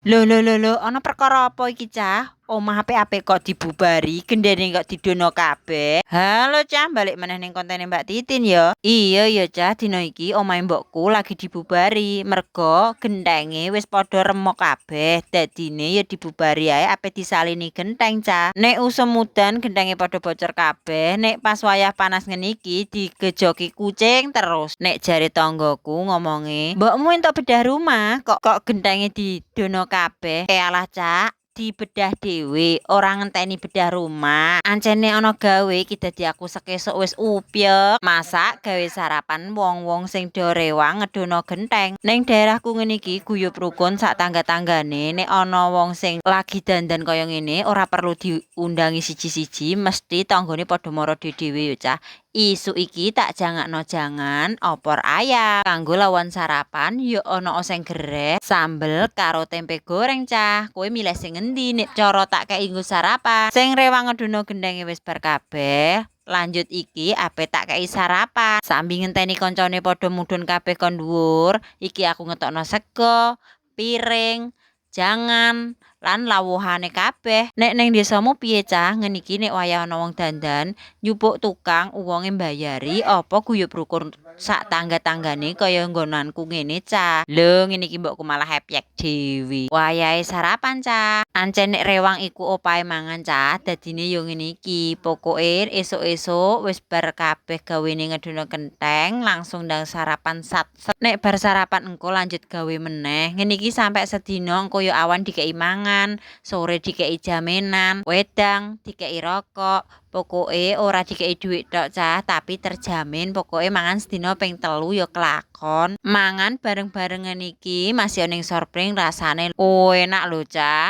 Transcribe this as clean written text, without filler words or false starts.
Lho, ana perkara apa iki, Cah? Omah apik-apik kok dibubari, gendene kok didono kabeh. Halo, Cah, balik meneh ning kontene Mbak Titin ya. Iya ya, Cah, dina iki omahe mbokku lagi dibubari, merga genthenge wis padha remuk kabeh. Dadine ya dibubari ae ape disalini gentheng, Cah. Nek usum udan genthenge padha bocor kabeh, nek pas wayah panas ngene iki digejoki kucing terus. Nek jare tanggoku ngomonge, "Mbokmu entuk bedah rumah, kok genthenge didono kabeh." Alah, Cak, dibedah dhewe, ora ngenteni bedah rumah. Ancene ana gawe iki dadi aku sekesuk wis upyek. Masak gawe sarapan wong-wong sing do rewang ngedono gentheng. Ning daerahku ngene iki guyub rukun sak tangga-tanggane. Nek ana wong sing lagi dandan kaya ngene ora perlu diundangi siji-siji, mesti tanggane padha mara dhewe-dhewe ya, Cah. Isu iki tak jangakno jangan opor ayam. Kanggo lawan sarapan ya ana oseng gereh, sambel karo tempe goreng, Cah. Kowe milih sing endi nek cara tak kei nggo sarapan? Sing rewang ngedono gendenge wis bar kabeh. Lanjut iki ape tak kei sarapan. Sambil ngenteni koncone padha mudhun kabeh kon dhuwur, iki aku ngetokno sego, piring, jangan lan lawuhane kabeh. Nek ning desamu piye, Cah? Ngene iki nek wayah ana wong dandan, njupuk tukang uwonge mbayari apa guyub rukun sak tangga-tanggane kaya nggonanku ngene, Cah? Lho, ngene iki mbokku malah hepyek dhewe. Wayahe sarapan, Cah. Ancen nek rewang iku opahe mangan, Cah. Dadine yo ngene iki, pokoke esuk-esuk wis bar kabeh gawene ngedono kentheng, langsung ndang sarapan sat-set. Nek bar sarapan engko lanjut gawe meneh. Ngene iki sampe sedina engko yo awan dikei mangan, sore dikei jamenan, wedang dikei rokok. Pokoke ora dikei dhuwit tok, Cah, tapi terjamin pokoke mangan sedina ping 3 ya kelakon. Mangan bareng-barengan iki masih ning sorpring rasane enak lho, Cah.